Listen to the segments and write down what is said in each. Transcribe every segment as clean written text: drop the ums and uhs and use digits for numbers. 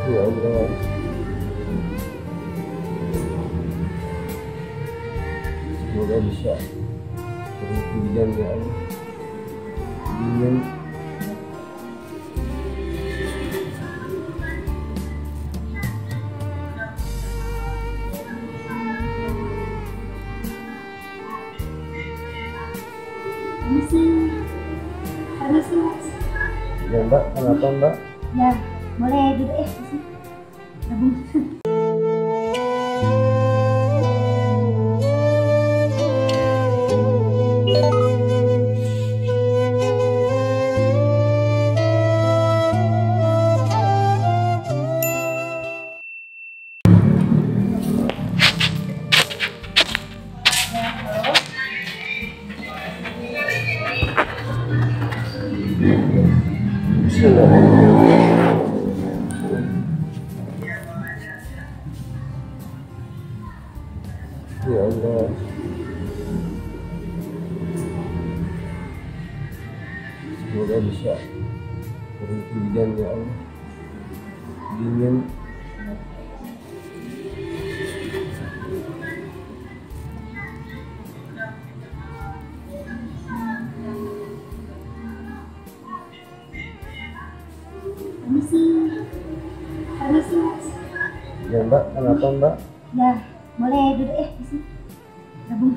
Ya Allah, semoga bisa berhenti hujan ya Allah. Dingin. Permisi mas. Ya Mbak, kenapa Mbak? Ya, boleh duduk ya di sini. Gabung. Ya Allah, semoga bisa berhenti hujan ya Allah. Dingin. Permisi. Permisi mas. Ya Mbak, kenapa Mbak? Ya, boleh duduk ya di sini. Gabung.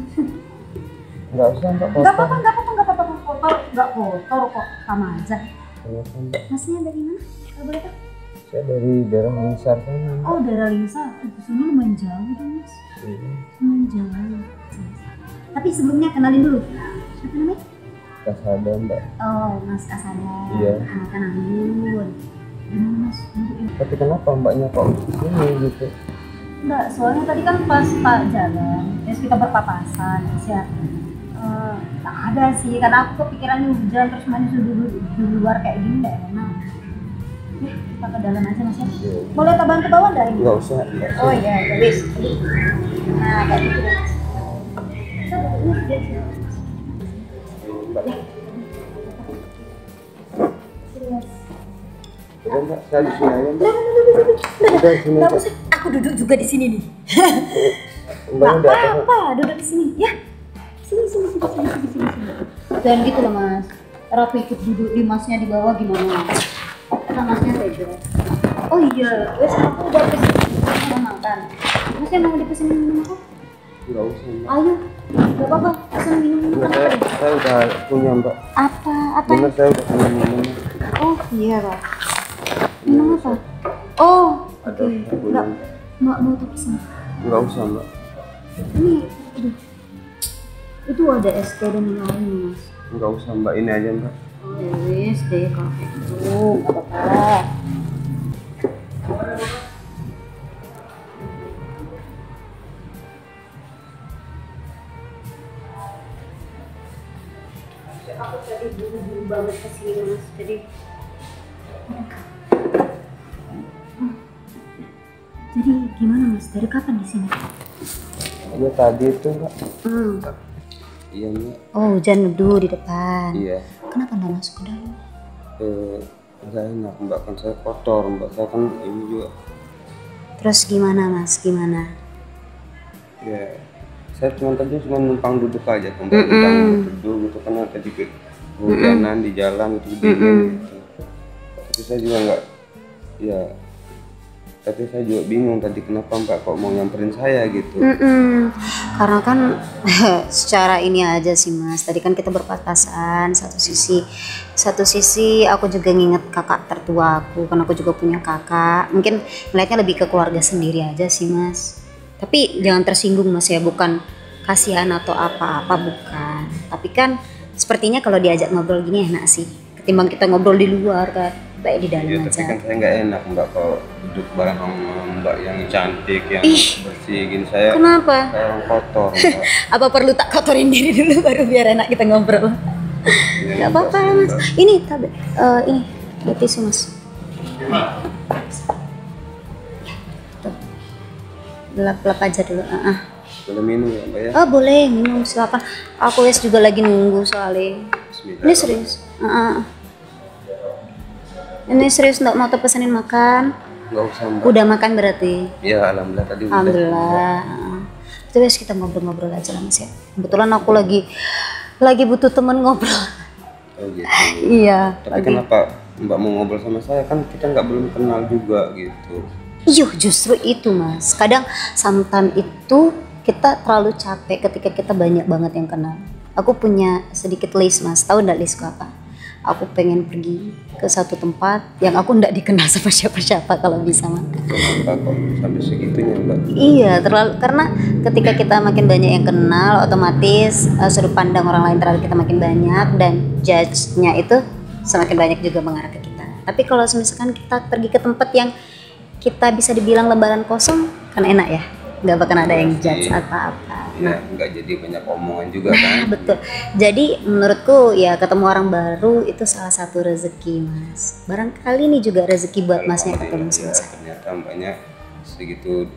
Nggak usah Mbak, Enggak kotor. apa-apa, enggak apa-apa, enggak apa-apa, kotor, enggak kotor kok, sama aja. Kenapa Mbak? Masnya dari mana? Kalau boleh tahu? Saya dari daerah Lingsar sana. Oh, daerah Lingsa. Ke sini lumayan jauh dong mas. Iya. Lumayan jauh. Tapi sebelumnya kenalin dulu. Siapa namanya? Kasada Mbak. Oh, Mas Kasada. Iya. Kan Anggun. Gimana mas? Tapi kenapa Mbaknya kok ini gitu? Enggak, soalnya tadi kan pas Pak jalan, terus kita berpapasan, terus ya nggak ada sih, karena aku kepikiran hujan terus main di luar kayak gini nggak enak. Kita ke dalam aja mas ya. Iya. Boleh tak bantu bawa nggak ini? Nggak usah. Nggak usah. Oh iya, ya wis. Nah, kayak gitu deh. Coba, ini dia sini. Mbak. Sini, Mas. Udah Mbak, saya di sini aja Mbak. Udah, Udah sini nggak Mbak. usah. Aku duduk juga di sini nih. Mbaknya Nggak udah apa? apa-apa, duduk di sini ya. Sini. Jangan gitu loh mas. Ntar aku ikut duduk di masnya di bawah gimana? Kan masnya tega. Oh iya, wes aku udah pesen mau makan. Masnya mau dipesan minum apa? Nggak usah Mbak. Ayo, nggak apa-apa. Pesan minum Bener, apa deh? saya udah punya Mbak. Apa? Bener, saya udah punya minum. Oh iya pak. Minum apa? Oh, Ada oke. punya. Nggak mau tuh pesan. Nggak usah Mbak. Ini, aduh. Itu ada es teh dan yang lain mas. Nggak usah Mbak, ini aja Mbak. Oh ya wis deh kalau kayak gitu, nggak apa-apa. Aku tadi buru-buru banget kesini mas, jadi gimana mas? Dari kapan di sini? Iya tadi itu Mbak. Iya Mbak. Oh hujan dulu di depan. Iya. Kenapa nggak masuk ke dalam? Nggak enak Mbak, kan saya kotor Mbak, saya kan ini juga. Terus gimana mas? Gimana? Ya, saya cuma numpang duduk aja, numpang duduk gitu karena tadi kehujanan di jalan itu dingin gitu. Tapi saya juga nggak, ya. Tapi saya juga bingung tadi kenapa Mbak kok mau nyamperin saya gitu. Karena kan secara ini aja sih mas. Tadi kan kita berpapasan satu sisi aku juga nginget kakak tertua aku, kan aku juga punya kakak. Mungkin melihatnya lebih ke keluarga sendiri aja sih mas. Tapi jangan tersinggung mas ya, bukan kasihan atau apa-apa bukan. Tapi kan sepertinya kalau diajak ngobrol gini enak sih. Ketimbang kita ngobrol di luar kan, baik di dalam Iya, aja. tapi kan saya nggak enak Mbak kalau duduk bareng sama Mbak yang cantik, yang bersih gini. Saya Kenapa? Saya orang kotor Mbak. Apa perlu tak kotorin diri dulu baru biar enak kita ngobrol? Ya, Gak apa-apa mas. Ini tablet, ini tisu mas. Tuh, lap aja dulu. Boleh minum ya Mbak ya? Oh boleh minum silakan. Aku wes juga lagi nunggu soalnya. Bismillah. Ini serius. Ini serius nggak mau pesenin makan? nggak usah mbak. Udah makan berarti? Ya alhamdulillah tadi udah. Alhamdulillah. Terus kita ngobrol-ngobrol aja lah Mas ya. Kebetulan aku lagi butuh temen ngobrol. Oh gitu. Iya. Tapi kenapa mbak mau ngobrol sama saya, kan kita nggak belum kenal juga gitu. Iya justru itu Mas. Kadang sometimes itu kita terlalu capek ketika kita banyak banget yang kenal. Aku punya sedikit list Mas. Tahu nggak listku apa? Aku pengen pergi ke satu tempat yang aku nggak dikenal sama siapa-siapa kalau bisa Mas. Kenapa kok sampai segitunya mbak? Iya, terlalu karena ketika kita makin banyak yang kenal, otomatis sudut pandang orang lain terhadap kita makin banyak dan judge-nya itu semakin banyak juga mengarah ke kita. Tapi kalau misalkan kita pergi ke tempat yang kita bisa dibilang lembaran kosong, kan enak ya, nggak bakal ada yang judge apa-apa. Ya nggak jadi banyak omongan juga kan. Betul. Jadi menurutku ya ketemu orang baru itu salah satu rezeki Mas. Barangkali ini juga rezeki buat Masnya ketemu sama saya. Ternyata mbaknya segitu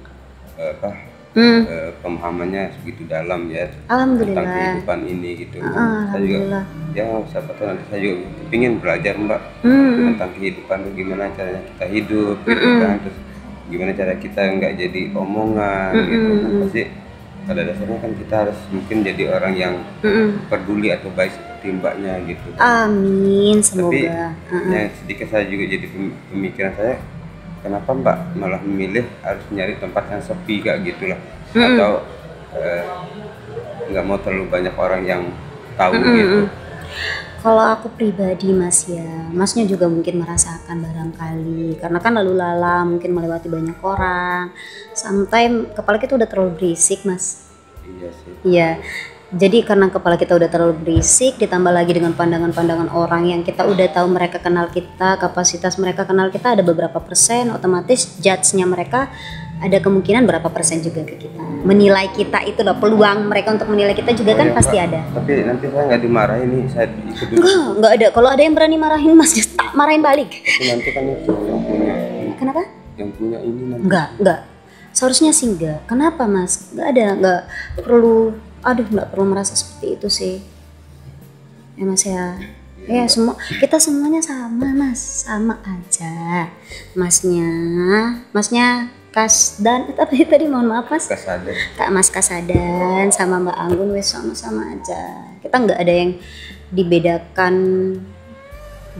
pemahamannya segitu dalam ya Alhamdulillah. tentang kehidupan ini gitu. Saya juga Alhamdulillah. ya siapa tahu nanti saya juga ingin belajar mbak tentang kehidupan, gimana caranya kita hidup gitu kan, terus gimana cara kita nggak jadi omongan gitu kan. Pasti pada dasarnya kan kita harus mungkin jadi orang yang peduli atau baik seperti mbaknya gitu. Amin, Tapi semoga. yang sedikit saya juga jadi pemikiran saya, kenapa mbak malah memilih harus nyari tempat yang sepi kayak gitulah, atau nggak mau terlalu banyak orang yang tahu gitu. Kalau aku pribadi Mas ya, Masnya juga mungkin merasakan barangkali karena kan lalu lalang mungkin melewati banyak orang. Sometimes kepala kita udah terlalu berisik Mas. Iya sih. Iya. Jadi karena kepala kita udah terlalu berisik, ditambah lagi dengan pandangan-pandangan orang yang kita udah tahu mereka kenal kita, kapasitas mereka kenal kita ada beberapa persen, otomatis judge-nya mereka ada kemungkinan berapa persen juga ke kita. Menilai kita itu loh, peluang mereka untuk menilai kita juga kan ya, pasti Pak. ada. Tapi nanti saya nggak dimarahin nih, saya ikut dulu. Enggak ada. Kalau ada yang berani marahin Mas, just tak marahin balik. Tapi nanti kan itu yang punya, Kenapa? yang punya ini nanti. Enggak. Seharusnya sih enggak. Kenapa Mas? Enggak perlu, enggak perlu merasa seperti itu sih. Ya Mas ya. Ya semua, kita semuanya sama Mas, sama aja. Masnya Kasdan, apa tadi mohon maaf Mas? Kasada. Kak Mas Kasadan sama Mbak Anggun wes sama-sama aja. Kita nggak ada yang dibedakan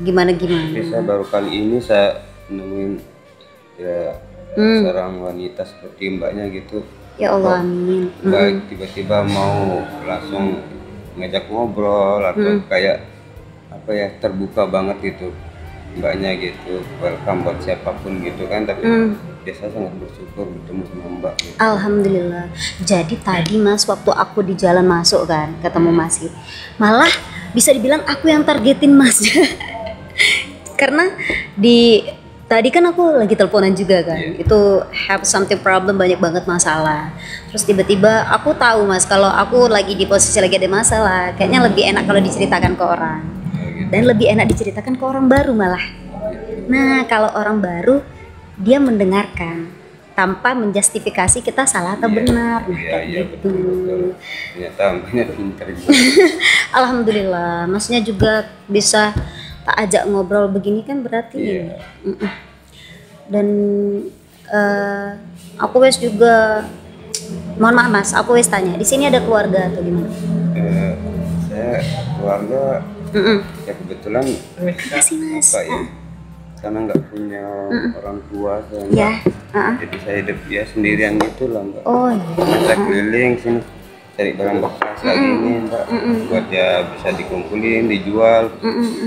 gimana. Tapi saya baru kali ini saya nemuin ya seorang wanita seperti mbaknya gitu. Ya Allah, amin. Baik tiba-tiba mau langsung ngajak ngobrol atau kayak apa ya, terbuka banget gitu mbaknya gitu, welcome buat siapapun gitu kan. Tapi biasa sangat bersyukur bertemu sama mbak gitu. Alhamdulillah. Jadi tadi Mas waktu aku di jalan masuk kan ketemu Mas, malah bisa dibilang aku yang targetin Mas. Karena tadi kan aku lagi teleponan juga kan, itu have something problem, banyak banget masalah. Terus tiba-tiba aku tahu Mas kalau aku lagi di posisi lagi ada masalah, kayaknya lebih enak kalau diceritakan ke orang. Dan lebih enak diceritakan ke orang baru malah. Nah kalau orang baru dia mendengarkan tanpa menjustifikasi kita salah atau benar. Nah, kayak gitu. Betul. Ternyata mbaknya pintar juga. Alhamdulillah, Masnya juga bisa tak ajak ngobrol begini kan berarti. Dan aku wes juga, mohon maaf Mas, aku wes tanya, di sini ada keluarga atau gimana? Saya keluarga ya kebetulan Makasih Mas. apa ya, karena nggak punya orang tua saya Ya. jadi saya hidup ya sendirian gitu lah mbak. Oh iya. Saya keliling sini cari barang bekas kayak gini mbak, buat ya bisa dikumpulin, dijual,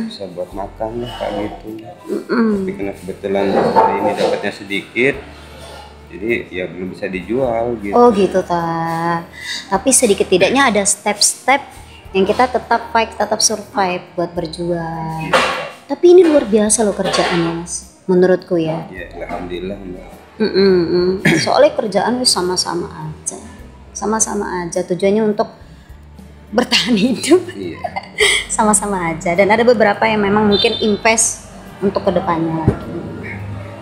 bisa buat makan lah kayak gitu. Tapi karena kebetulan hari ini dapatnya sedikit, jadi ya belum bisa dijual gitu. Oh gitu ta. Tapi sedikit tidaknya ada step-step yang kita tetap fight, tetap survive buat berjuang. Tapi ini luar biasa loh kerjaannya Mas, menurutku ya. Ya alhamdulillah mbak. Soalnya kerjaan wis sama-sama aja, tujuannya untuk bertahan hidup. Iya. Sama-sama aja, dan ada beberapa yang memang mungkin invest untuk kedepannya lagi.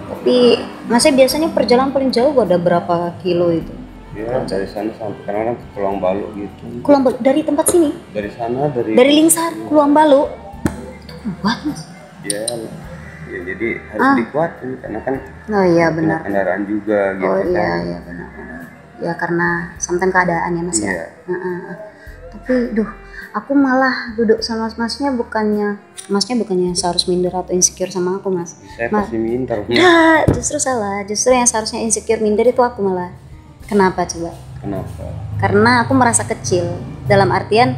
Tapi Masnya biasanya perjalanan paling jauh ada berapa kilo itu? Ya dari sana sampai kadang ke Pulau Balu gitu. Pulau Balu dari tempat sini? Dari sana Dari Lingsar, Pulau Balu. Itu kuat Mas. Ya Ya jadi harus dikuatin karena kan Oh iya punya benar. kendaraan juga gitu Oh iya kan. iya benar. Ya karena sometimes keadaan ya mas ya. Iya. Heeh. Tapi duh, aku malah duduk sama masnya bukannya seharus minder atau insecure sama aku mas. Saya pasti minta rumah. Nah, justru salah. Justru yang seharusnya insecure minder itu aku malah. Kenapa coba? Kenapa? Karena aku merasa kecil. Dalam artian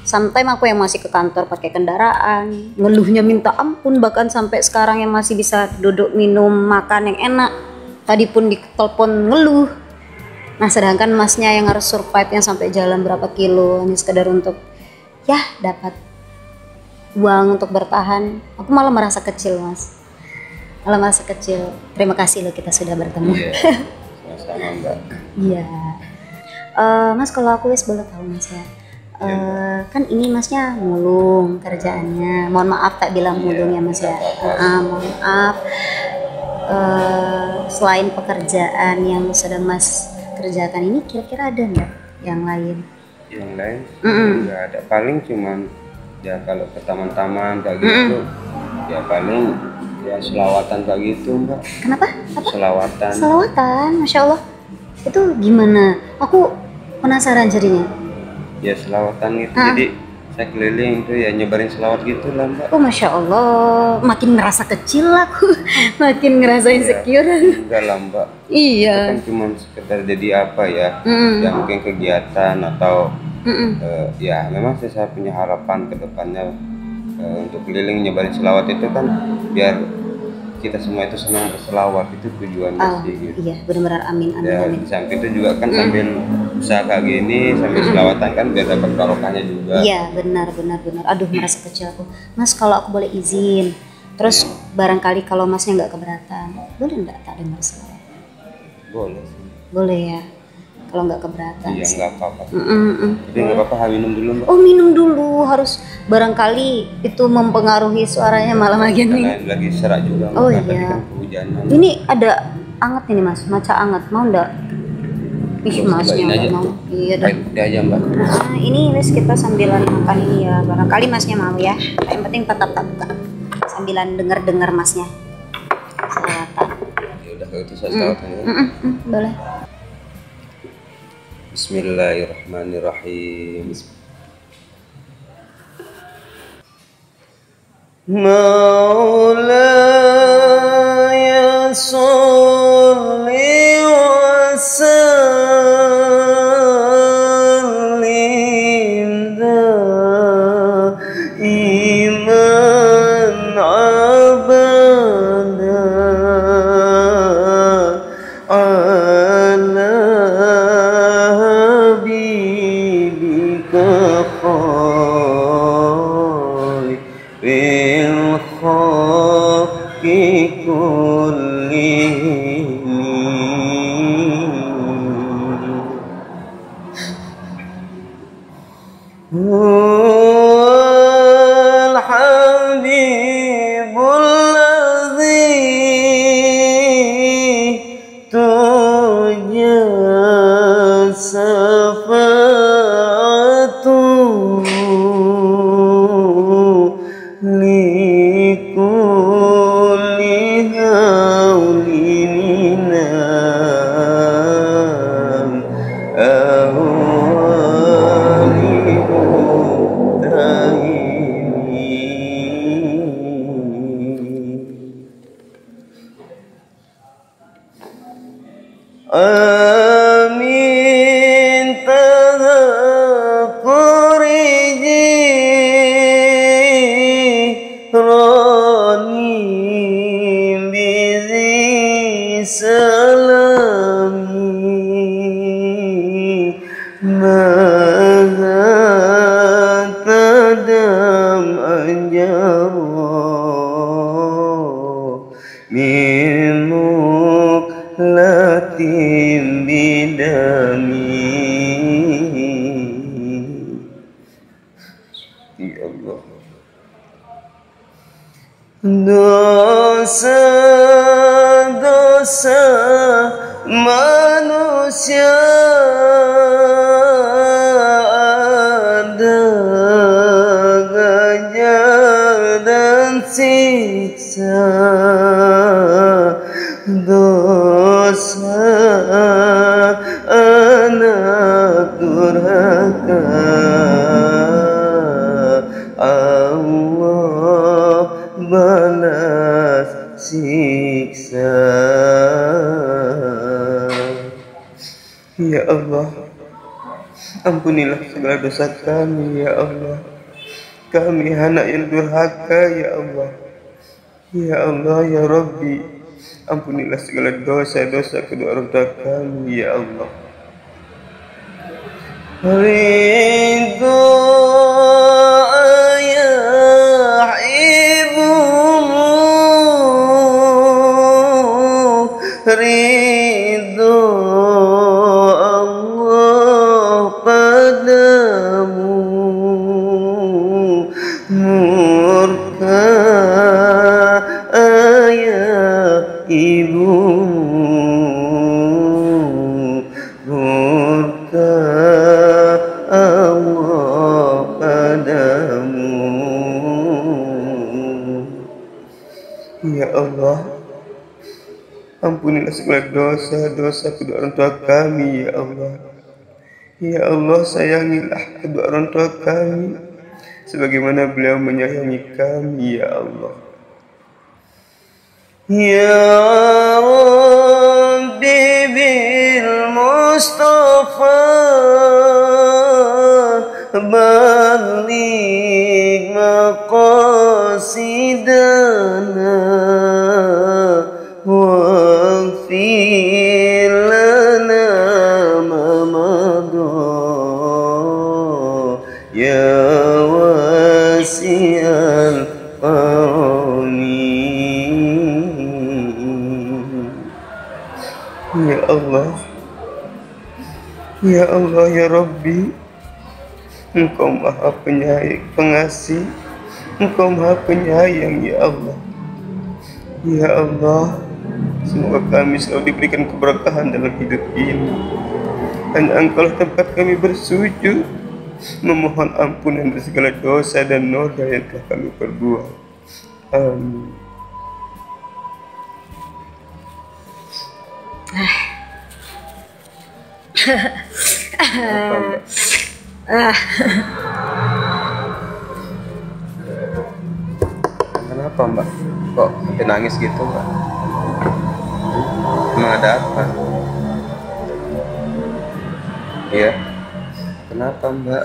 sometimes aku yang masih ke kantor pakai kendaraan, ngeluhnya minta ampun, bahkan sampai sekarang yang masih bisa duduk minum makan yang enak. Tadi pun ditelepon ngeluh. Nah, sedangkan masnya yang harus survive yang sampai jalan berapa kilo hanya sekedar untuk ya dapat uang untuk bertahan. Aku malah merasa kecil, Mas. Malah merasa kecil. Terima kasih loh kita sudah bertemu. Iya. Sama-sama Mbak. Iya. Mas kalau aku wis boleh tahu Mas ya. Kan ini masnya mulung kerjaannya. Mohon maaf tak bilang mulung ya Mas ya. Mohon maaf. Selain pekerjaan yang sedang Mas kerjakan ini, kira-kira ada nggak yang lain? Yang lain nggak ada. Paling cuman ya kalau ke taman-taman kayak gitu, ya paling ya selawatan kayak gitu Mbak. Kenapa? Apa? Selawatan. Selawatan, Masya Allah. Itu gimana? Aku penasaran jadinya. Ya selawatan itu. Jadi saya keliling itu ya nyebarin selawat gitu lah Mbak. Oh Masya Allah, makin ngerasa kecil aku, makin ngerasa insecure. Enggak lah Mbak. Itu Iya. kan cuma sekedar jadi apa ya? Ya mungkin kegiatan atau ya memang sih saya punya harapan ke depannya untuk keliling nyebarin selawat itu kan biar kita semua itu senang berselawat, itu tujuannya sih gitu. Iya, benar-benar amin, amin, Ya amin. di samping itu juga kan sambil usaha kayak gini sambil selawatan kan biar dapat barokahnya juga. Iya, benar. Aduh, merasa kecil aku. Mas, kalau aku boleh izin, terus barangkali kalau masnya nggak keberatan, boleh nggak tak dengar selawat? Boleh sih. Boleh ya, kalau nggak keberatan. Iya nggak apa-apa. Mm-mm. Jadi nggak apa-apa, minum dulu Mbak. Oh, minum dulu, harus barangkali itu mempengaruhi suaranya malam lagi nih. Karena lagi serak juga Mbak. Oh Kan tadi iya. kan kehujanan. Ini ada anget ini Mas, maca anget, mau ndak? Ih, masnya Cobain aja nggak mau. tuh. Iya dah. Putih aja Mbak. Nah, ini wes kita sambilan makan ini ya. Barangkali masnya mau ya. Yang penting tetap buka. Sambilan dengar masnya. Selawatan. Ya udah kalau itu saya selawatan ya. Boleh. Bismillahirrahmanirrahim. Maulaya sholli wa sallim daiman abada ala habibika khairil khalqi kullihim huwal habibul ladzi tuja syafa'atuhu likulli hawlin minal ahwali mutahini. Amin tadakuri rani bizi salami maha tadam anjaro min muklatin bidami. Ya Allah. Dosa-dosa manusia ada gajah dan siksa dosa anak durhaka. Allah balas siksa. Ya Allah, ampunilah segala dosa kami ya Allah. Kami anak yang durhaka ya Allah. Ya Allah ya Rabbi, ampunilah segala dosa-dosa kedua orang tua kami ya Allah. Ridho ayah ibumu, ridho Allah padamu, murka ayah ibumu, murka Allah padamu. Ya Allah, ampunilah segala dosa-dosa kedua orang tua kami ya Allah. Ya Allah, sayangilah kedua orang tua kami sebagaimana beliau menyayangi kami ya Allah. Ya Rabbi bil Mustafa baligh maqasidana waghfir lana ma madha ya wasi'al karami. Ya Allah, ya Allah ya Rabbi, Engkau maha penyayang, pengasih, Engkau maha penyayang ya Allah. Ya Allah, semoga kami selalu diberikan keberkahan dalam hidup ini. Hanya Engkau lah tempat kami bersujud, memohon ampunan dari segala dosa dan noda yang telah kami perbuat. Amin. Kenapa Mbak? Kok sampai nangis gitu Mbak? Emang ada apa? Iya? Kenapa Mbak?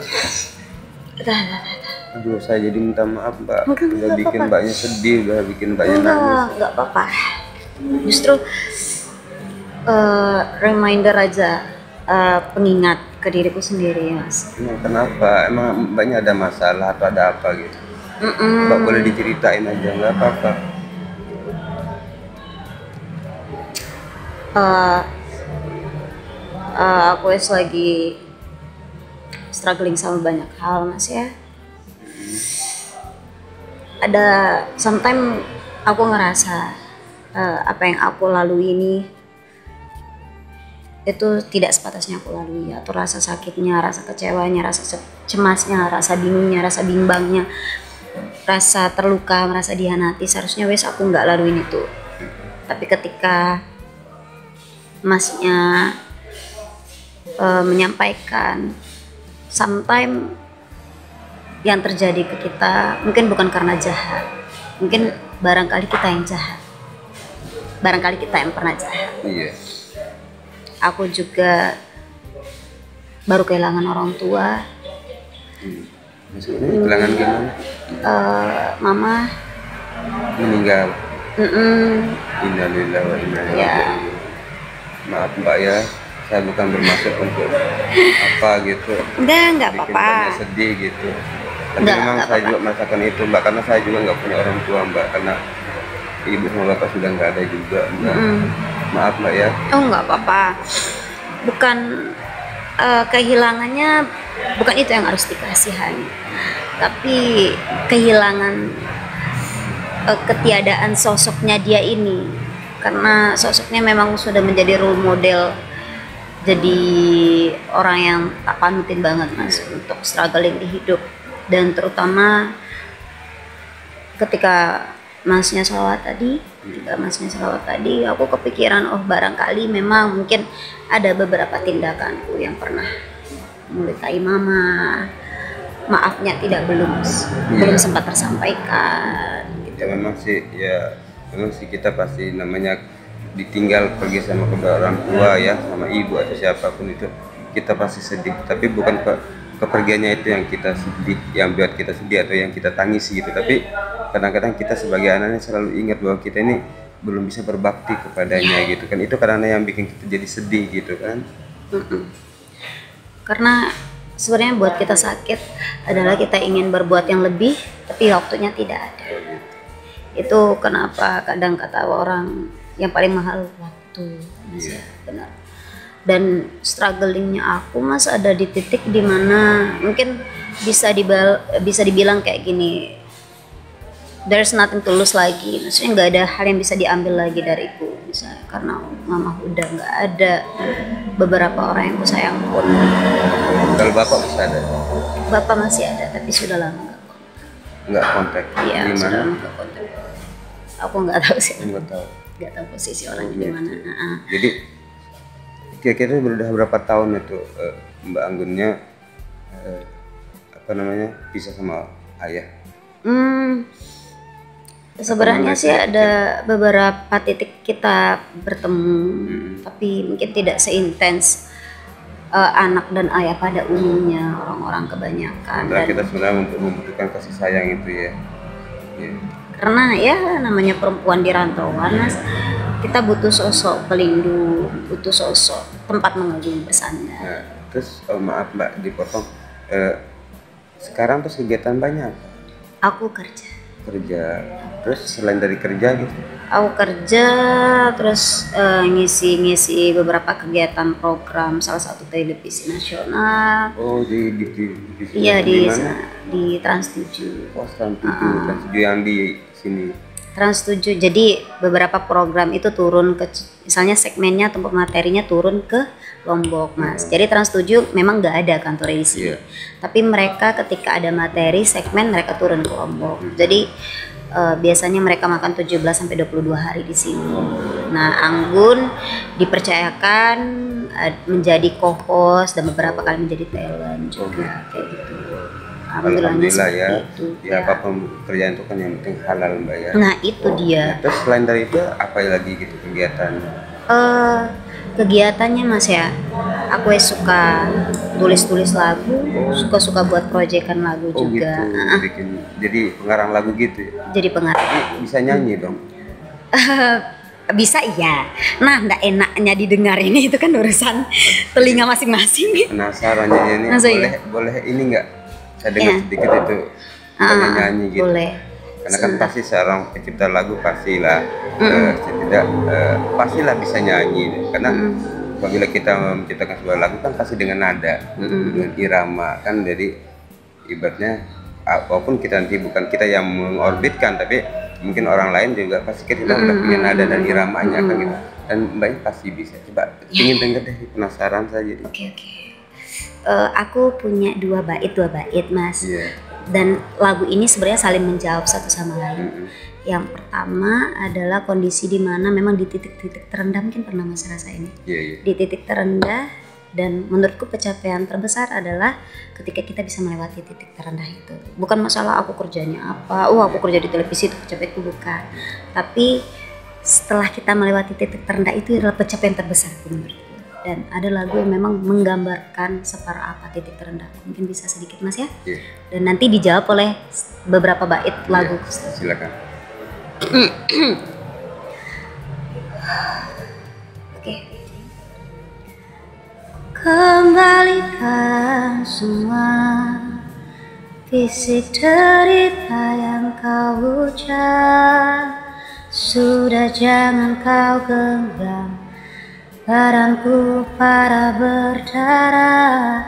Aduh, saya jadi minta maaf Mbak. Udah bikin Mbaknya sedih, udah bikin Mbaknya nangis. Enggak apa-apa. Justru reminder aja, pengingat ke diriku sendiri Mas. Kenapa? Emang Mbaknya ada masalah atau ada apa gitu? Mbak boleh diceritain aja, nggak apa-apa. Aku lagi struggling sama banyak hal Mas ya. Ada sometimes aku ngerasa apa yang aku lalui ini itu tidak sepatasnya aku lalui, atau rasa sakitnya, rasa kecewanya, rasa cemasnya, rasa bingungnya, rasa bimbangnya, rasa terluka, merasa dihianati, seharusnya aku nggak laluin itu. Tapi ketika Masnya menyampaikan, sometimes yang terjadi ke kita mungkin bukan karena jahat, mungkin barangkali kita yang jahat, barangkali kita yang pernah jahat. Iya. Aku juga baru kehilangan orang tua. Maksudnya kehilangan gimana? Mama Meninggal. Innalillahi wa inna ilaihi raji'un. Maaf Mbak ya, saya bukan bermaksud untuk apa gitu. Enggak bikin apa-apa. Mbaknya sedih gitu. Tapi memang saya juga merasakan itu Mbak, karena saya juga nggak punya orang tua Mbak, karena ibu sama bapak sudah nggak ada juga Mbak. Maaf Mbak ya. Oh nggak apa-apa. Bukan kehilangannya, bukan itu yang harus dikasihani, tapi kehilangan ketiadaan sosoknya dia ini, karena sosoknya memang sudah menjadi role model, jadi orang yang tak panutin banget Mas untuk struggling di hidup, dan terutama ketika masnya Salawat tadi, aku kepikiran, oh barangkali memang mungkin ada beberapa tindakanku yang pernah melukai mama, maafnya belum sempat tersampaikan gitu. Ya memang sih kita pasti namanya ditinggal pergi sama kedua orang tua ya, sama ibu atau siapapun itu kita pasti sedih, tapi bukan kepergiannya itu yang kita sedih, yang buat kita sedih atau yang kita tangisi gitu, tapi kadang-kadang kita sebagai anaknya selalu ingat bahwa kita ini belum bisa berbakti kepadanya gitu kan, itu karena yang bikin kita jadi sedih gitu kan. Karena sebenarnya buat kita sakit adalah kita ingin berbuat yang lebih tapi waktunya tidak ada. Itu kenapa kadang kata orang yang paling mahal waktu, Mas. Benar. Dan strugglingnya aku, Mas, ada di titik dimana mungkin bisa dibilang kayak gini, there's nothing to lose lagi, maksudnya nggak ada hal yang bisa diambil lagi dariku, misalnya karena mama udah nggak ada, beberapa orang yang aku sayang pun. Kalau bapak masih ada? Bapak masih ada, tapi sudah lama nggak kontak. Iya, sudah lama nggak kontak. Aku nggak tahu sih. Nggak tahu posisi orangnya di mana. Jadi kira-kira udah berapa tahun itu Mbak Anggunnya pisah sama ayah? Sebenarnya sih ada beberapa titik kita bertemu, tapi mungkin tidak seintens anak dan ayah pada umumnya, orang-orang kebanyakan. Dan kita sebenarnya membutuhkan kasih sayang itu ya. Karena ya namanya perempuan di rantauan, Mas, kita butuh sosok pelindung, butuh sosok tempat mengagung bersandar. Nah, terus maaf Mbak dipotong, sekarang tuh kegiatan banyak. Aku kerja. Terus selain dari kerja gitu? Aku kerja, terus ngisi beberapa kegiatan program salah satu televisi nasional. Oh, di iya, mana? Di Trans 7. Oh, Trans 7 yang di sini. Trans 7. Jadi beberapa program itu turun ke, misalnya segmennya atau materinya turun ke Lombok, Mas. Jadi Trans 7 memang nggak ada kantor di sini. Tapi mereka ketika ada materi segmen mereka turun ke Lombok. Jadi biasanya mereka makan 17 sampai 22 hari di sini. Nah, Anggun dipercayakan menjadi co-host dan beberapa kali menjadi talent juga kayak gitu. Alhamdulillah ya. Ya, apapun kerjaan itu kan yang penting halal, Mbak ya. Nah, itu dia. Nah, terus selain dari itu apa lagi gitu kegiatan? Kegiatannya, Mas, ya, aku suka tulis lagu, suka buat proyekan lagu juga. Gitu. Jadi pengarang lagu gitu ya? Jadi pengarang. Bisa nyanyi dong? Bisa iya. Nah, nggak enaknya didengar ini itu kan urusan telinga masing-masing. Penasaran ini boleh ini nggak? Saya dengar sedikit itu nyanyi gitu. Boleh. Karena kan pasti seorang pencipta lagu pastilah pastilah bisa nyanyi, karena apabila kita menciptakan sebuah lagu kan pasti dengan nada, dengan irama kan, jadi ibaratnya walaupun kita nanti bukan kita yang mengorbitkan, tapi mungkin orang lain juga pasti kita udah punya nada dan iramanya kan gitu, dan Mbaknya pasti bisa. Coba ingin denger deh, penasaran saja. Oke. Aku punya dua bait Mas. Dan lagu ini sebenarnya saling menjawab satu sama lain. Yang pertama adalah kondisi di mana memang di titik-titik terendah, mungkin pernah Mas rasain. Di titik terendah, dan menurutku pencapaian terbesar adalah ketika kita bisa melewati titik terendah itu. Bukan masalah aku kerjanya apa, aku kerja di televisi itu pencapaianku, bukan. Tapi setelah kita melewati titik terendah itu adalah pencapaian terbesar menurutku. Dan ada lagu yang memang menggambarkan separah apa titik terendah. Mungkin bisa sedikit, Mas, ya? Dan nanti dijawab oleh beberapa bait lagu. Silakan. Oke. Kembalikan semua fisik derita yang kau ucap. Sudah jangan kau genggam badanku para berdarah.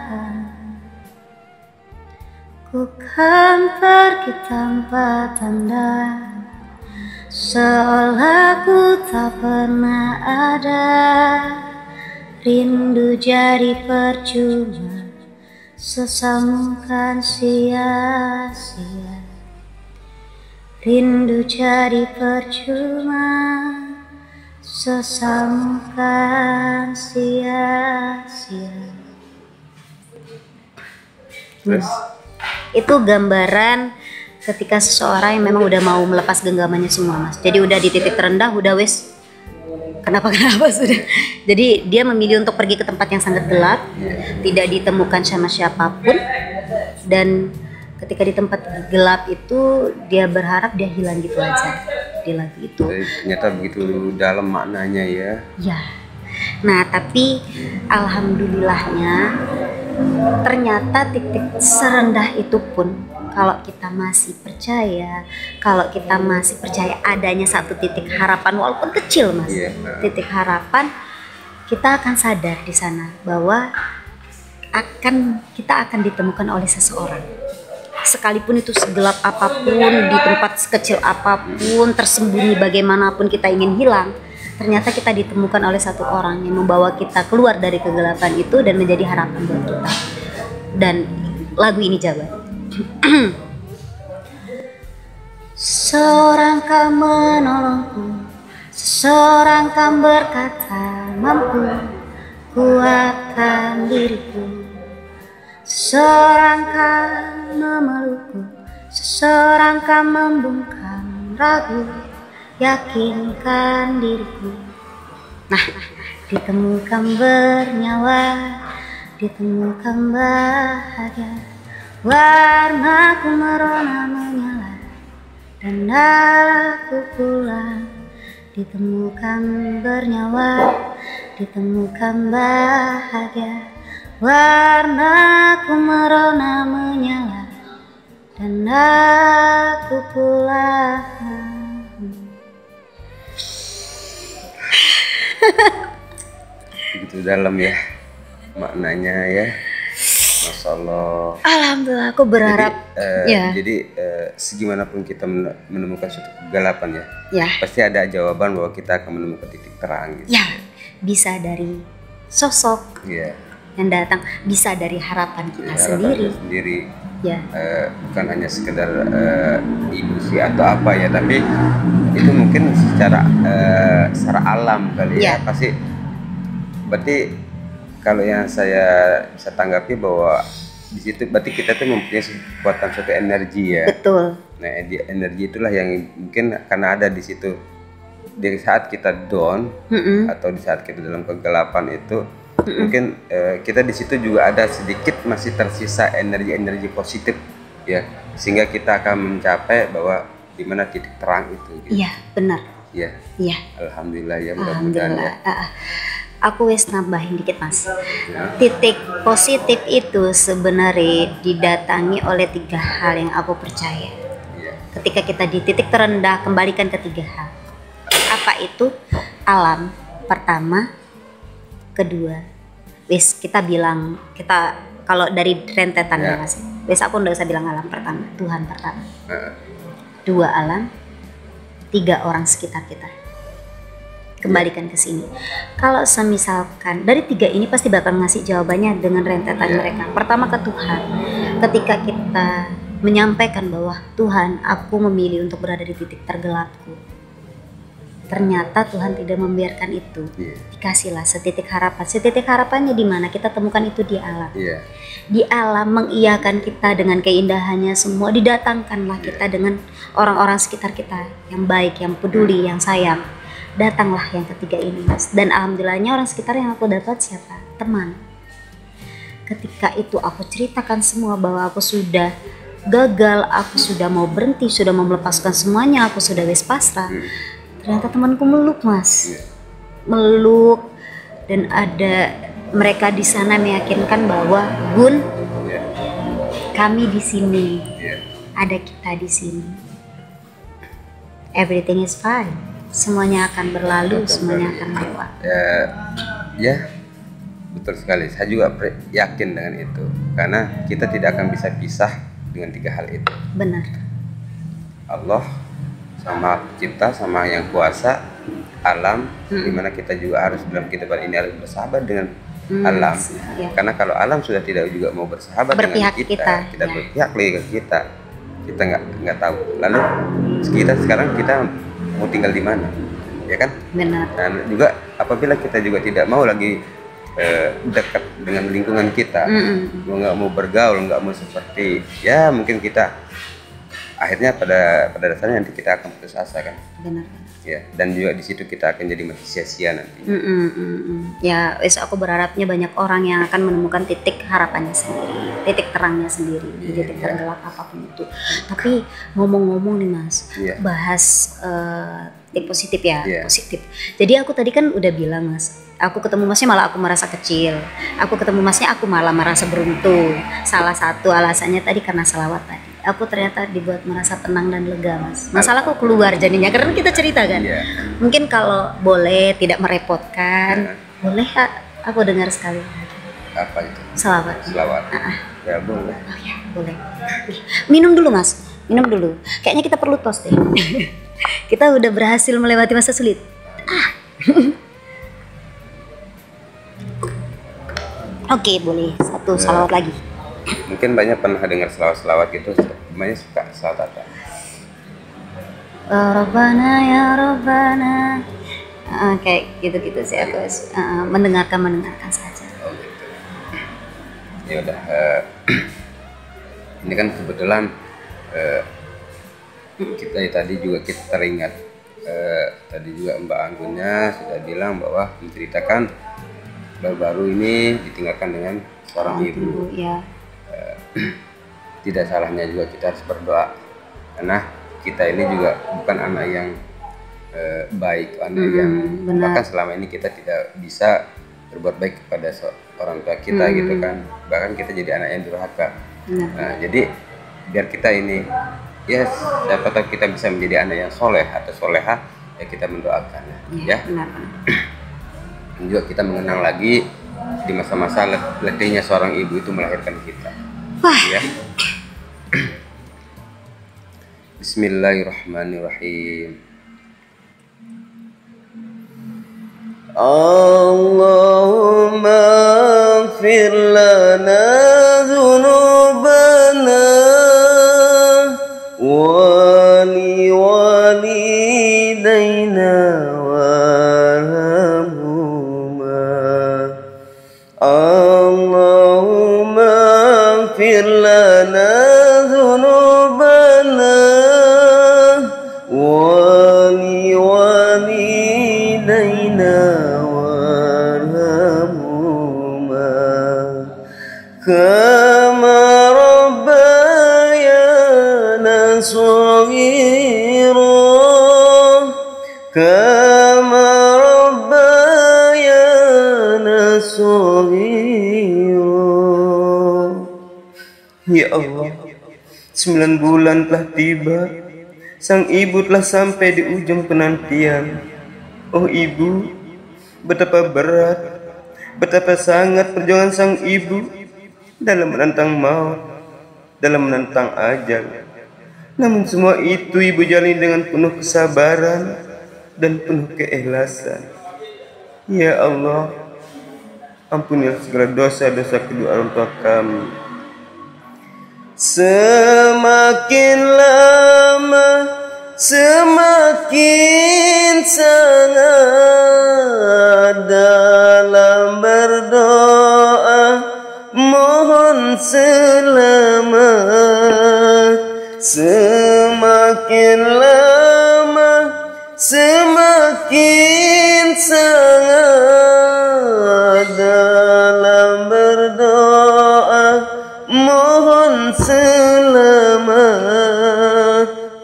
Ku kan pergi tanpa tanda, seolah ku tak pernah ada. Rindu jadi percuma, sesambungkan sia-sia. rindu jadi percuma, sesamu kan sia-sia. Terus Itu gambaran ketika seseorang yang memang udah mau melepas genggamannya semua, Mas. Jadi udah di titik terendah, udah wes kenapa sudah. Jadi dia memilih untuk pergi ke tempat yang sangat gelap, tidak ditemukan sama siapapun, dan ketika di tempat gelap itu dia berharap dia hilang gitu aja di lagu itu. ternyata begitu dalam maknanya ya. Ya. Nah, tapi alhamdulillahnya ternyata titik serendah itu pun kalau kita masih percaya, adanya satu titik harapan walaupun kecil, Mas. Titik harapan, kita akan sadar di sana bahwa kita akan ditemukan oleh seseorang. Sekalipun itu segelap apapun, di tempat sekecil apapun, tersembunyi bagaimanapun kita ingin hilang, ternyata kita ditemukan oleh satu orang yang membawa kita keluar dari kegelapan itu dan menjadi harapan buat kita. Dan lagu ini jawaban. Seorang kan menolongku, seseorang kan berkata mampu kuatkan diriku, seseorang kan memelukku, seseorang kan membungkam ragu, yakinkan diriku. Nah, ditemukan bernyawa, ditemukan bahagia, warnaku merona menyala, dan aku pulang. Ditemukan bernyawa, ditemukan bahagia, warnaku merona menyala, dan aku pulang. Begitu dalam ya maknanya ya. Masya Allah. Alhamdulillah, aku berharap jadi segimanapun kita menemukan suatu kegelapan ya, pasti ada jawaban bahwa kita akan menemukan titik terang gitu. Ya, bisa dari sosok yang datang, bisa dari harapan kita sendiri. Ya. Bukan hanya sekedar ilusi atau apa ya, tapi itu mungkin secara alam kali ya. Pasti berarti kalau yang saya bisa tanggapi bahwa di situ berarti kita tuh mempunyai kekuatan suatu energi ya. Betul. Nah, energi itulah yang mungkin karena ada di situ di saat kita down atau di saat kita dalam kegelapan itu mungkin kita di situ juga ada sedikit masih tersisa energi positif ya, sehingga kita akan mencapai bahwa di mana titik terang itu. Gitu. Iya, benar. Iya. Iya. Alhamdulillah ya, mudah-mudahan ya. Aku wes nambahin dikit, Mas. Titik positif itu sebenarnya didatangi oleh 3 hal yang aku percaya. Ketika kita di titik terendah, kembalikan ke 3 hal. Apa itu? Alam pertama, kedua. Wes kita kalau dari rentetan ya, Mas. Wes aku udah usah bilang alam pertama, Tuhan pertama. 2 alam, 3 orang sekitar kita. Kembalikan ke sini. Kalau semisalkan dari 3 ini pasti bakal ngasih jawabannya dengan rentetan mereka. Pertama ke Tuhan. Ketika kita menyampaikan bahwa Tuhan, aku memilih untuk berada di titik tergelapku. Ternyata Tuhan tidak membiarkan itu. Dikasihlah setitik harapan. Setitik harapannya di mana? Kita temukan itu di alam. Di alam mengiyakan kita dengan keindahannya semua. Didatangkanlah kita dengan orang-orang sekitar kita yang baik, yang peduli, yang sayang. Datanglah yang ketiga ini, Mas. Dan alhamdulillahnya orang sekitar yang aku dapat siapa? Teman. Ketika itu aku ceritakan semua bahwa aku sudah gagal, aku sudah mau berhenti, sudah mau melepaskan semuanya, aku sudah wis pasrah. Ternyata temanku meluk, Mas. Meluk, dan ada mereka di sana meyakinkan bahwa Gun, kami di sini. Ada kita di sini. Everything is fine. Semuanya akan berlalu, semuanya akan lewat. Ya, betul sekali. Saya juga yakin dengan itu, karena kita tidak akan bisa pisah dengan 3 hal itu. Benar. Allah sama pencipta, sama yang kuasa, alam, dimana kita juga harus dalam kehidupan ini harus bersahabat dengan alam. Karena kalau alam sudah tidak juga mau bersahabat dengan kita berpihak lagi ke kita nggak tahu. Lalu kita sekarang kita mau tinggal di mana, ya kan? Benar. Dan juga apabila kita juga tidak mau lagi dekat dengan lingkungan kita, nggak mau bergaul, nggak mau seperti, ya mungkin kita akhirnya pada dasarnya nanti kita akan putus asa kan. Benar. Ya, dan juga di situ kita akan jadi mati sia-sia nanti. Ya, aku berharapnya banyak orang yang akan menemukan titik harapannya sendiri, titik terangnya sendiri, di titik tergelap apapun itu. Tapi ngomong-ngomong nih Mas, bahas positif ya, positif. Jadi aku tadi kan udah bilang Mas, aku ketemu Masnya malah aku merasa kecil, aku ketemu Masnya aku malah merasa beruntung. Salah satu alasannya tadi karena salawat tadi. Aku ternyata dibuat merasa tenang dan lega Mas. Masalahku keluar jadinya karena kita cerita kan. Mungkin kalau boleh tidak merepotkan, boleh aku dengar sekali lagi. Apa itu? Salawat. Ya boleh. Oh ya boleh. Minum dulu Mas, minum dulu. Kayaknya kita perlu tos deh. Kita udah berhasil melewati masa sulit. Oke, boleh satu salawat lagi. Mungkin banyak pernah dengar selawat-selawat gitu, banyak suka selawat apa? Rabbana ya Rabbana, kayak gitu-gitu sih aku mendengarkan saja. Oh gitu. Ya udah, ini kan kebetulan kita tadi juga kita teringat, tadi juga Mbak Anggunnya sudah bilang bahwa menceritakan baru-baru ini ditinggalkan dengan seorang ibu. Ya. Tidak salahnya juga kita harus berdoa karena kita ini juga bukan anak yang baik, anak yang bahkan selama ini kita tidak bisa berbuat baik kepada orang tua kita gitu kan, bahkan kita jadi anak yang durhaka. Nah, jadi biar kita ini siapa tahu kita bisa menjadi anak yang soleh atau soleha, ya kita mendoakan ya. Dan juga kita mengenang lagi di masa-masa letihnya seorang ibu itu melahirkan kita. Ya. Bismillahirrahmanirrahim. Allahumma ighfir lana dhunubana wa li walidayna warhamhuma. Allahumma ighfir lana dhunubana wa li walidayna warhamhuma kama rabbayana shaghira kama rabbayana shaghira. Ya Allah, 9 bulan telah tiba, sang ibu telah sampai di ujung penantian. Oh ibu, betapa berat, betapa sangat perjuangan sang ibu dalam menantang maut, dalam menantang ajal. Namun semua itu ibu jalani dengan penuh kesabaran dan penuh keikhlasan. Ya Allah, ampunilah segala dosa-dosa kedua orang tua kami. Semakin lama semakin sangat dalam berdoa mohon selamat. Semakin lama semakin sangat dalam berdoa mohon selamat.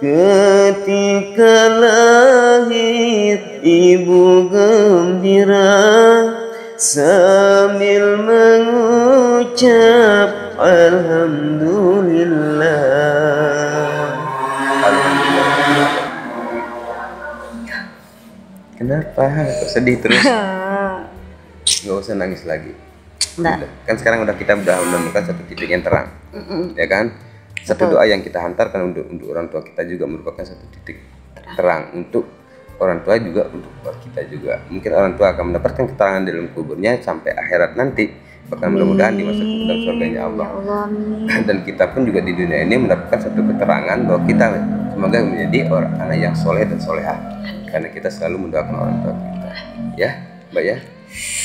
Ketika lahir ibu gembira sambil mengucap alhamdulillah. Alhamdulillah. Kenapa? Kok sedih terus? Gak usah nangis lagi. Udah. Kan sekarang kita udah menemukan satu titik yang terang, ya kan? Satu doa yang kita hantarkan untuk orang tua kita juga merupakan satu titik terang untuk orang tua juga, untuk kita juga. Mungkin orang tua akan mendapatkan keterangan dalam kuburnya sampai akhirat nanti, bahkan mudah-mudahan dimasukkan ke dalam surganya Allah. Dan kita pun juga di dunia ini mendapatkan satu keterangan bahwa kita semoga menjadi anak yang soleh dan solehah, karena kita selalu mendoakan orang tua kita, ya Mbak ya.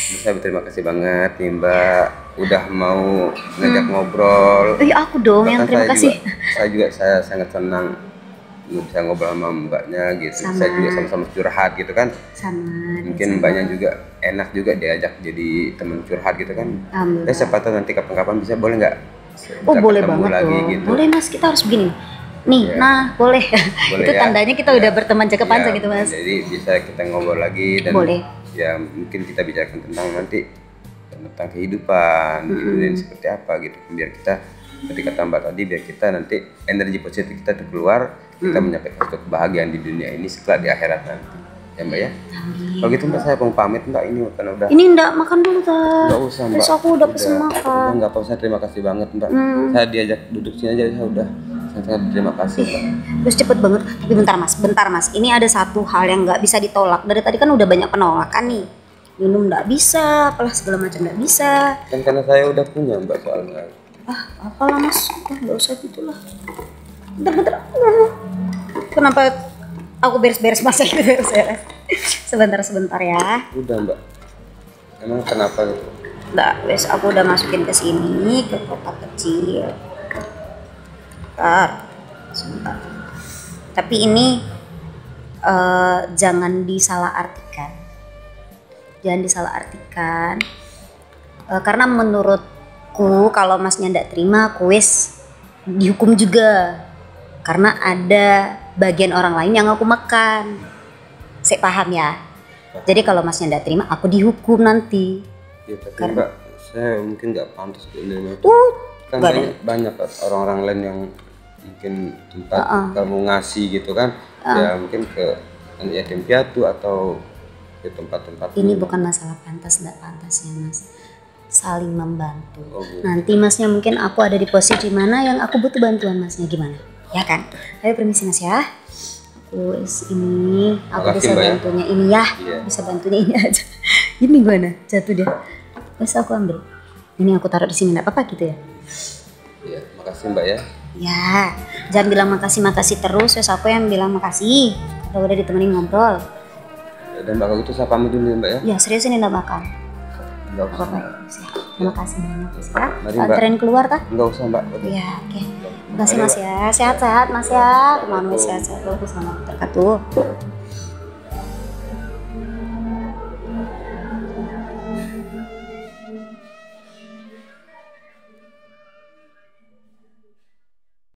Saya berterima kasih banget nih Mbak, udah mau ngajak ngobrol. Aku dong yang terima kasih. Saya sangat senang bisa ngobrol sama Mbaknya gitu. Sama. Saya juga sama-sama curhat gitu kan. Sama. Mungkin Mbaknya juga enak juga diajak jadi teman curhat gitu kan. Alhamdulillah. Siapa tahu nanti kapan-kapan bisa, boleh nggak? Boleh banget lagi, dong. gitu. Boleh Mas, kita harus begini. Nih, Ya. nah boleh. Boleh Itu ya. tandanya kita udah berteman jangka panjang gitu Mas. Jadi bisa kita ngobrol lagi dan Boleh. ya mungkin kita bicarakan tentang nanti tentang kehidupan gitu, dan seperti apa gitu, biar kita seperti kata Mbak tadi, biar kita nanti energi positif kita keluar, kita menyampaikan suatu kebahagiaan di dunia ini setelah di akhirat nanti, ya Mbak ya. Kalau gitu Mbak, saya mau pamit Mbak, ini karena udah Ini enggak makan dulu Kak. nggak usah Mbak. Terus aku udah pesen makan. Nggak apa-apa, saya terima kasih banget Mbak. Saya diajak duduk sini aja saya udah sangat berterima kasih Mbak. Terus cepet banget. Tapi bentar mas. Ini ada satu hal yang nggak bisa ditolak. Dari tadi kan udah banyak penolakan nih. Minum nggak bisa, apalah segala macam nggak bisa. Kan karena saya udah punya Mbak soalnya. Apalah mas, nggak usah gitulah. Bentar. Kenapa aku beres-beres mas itu beres-beres? Sebentar ya. Udah Mbak. Emang kenapa gitu? Nggak, wes aku udah masukin ke sini ke kotak kecil. Sebentar. Tapi ini jangan disalahartikan. Karena menurutku kalau masnya ndak terima, aku wes dihukum juga. Karena ada bagian orang lain yang aku makan. Saya paham ya. Jadi kalau masnya ndak terima, aku dihukum nanti. Ya tapi Mbak, saya mungkin nggak pantas di Indonesia. Kan Nggak banyak orang-orang lain yang mungkin tempat kamu ngasih gitu kan, ya mungkin ke yatim piatu atau ke tempat-tempat Ini bukan masalah pantas nggak pantasnya mas, saling membantu. gitu. Nanti masnya mungkin aku ada di posisi mana yang aku butuh bantuan masnya, gimana? Ya kan? Ayo permisi mas ya. Aku ini aku Makasih, bisa Mbak, ya. bantunya ini ya. Iya. Bisa bantunya ini aja. Ini gimana? Jatuh dia. Terus aku ambil. Ini aku taruh di sini, nggak apa-apa gitu ya? Iya, makasih Mbak ya. Ya, jangan bilang makasih terus. Wes aku yang bilang makasih. Kalau udah ditemenin ngobrol. Dan Mbak, kalau gitu saya pamit dulu ya Mbak ya. Ya serius ini nggak makan. Nggak usah. Apa-apa ya. Terima kasih banyak mas ya. Mari, Mbak. Anterin keluar kah? Nggak usah Mbak. Iya, oke. Terima kasih mas ya. Sehat-sehat mas ya. Mohon sehat-sehat. Wassalamualaikum warahmatullahi wabarakatuh.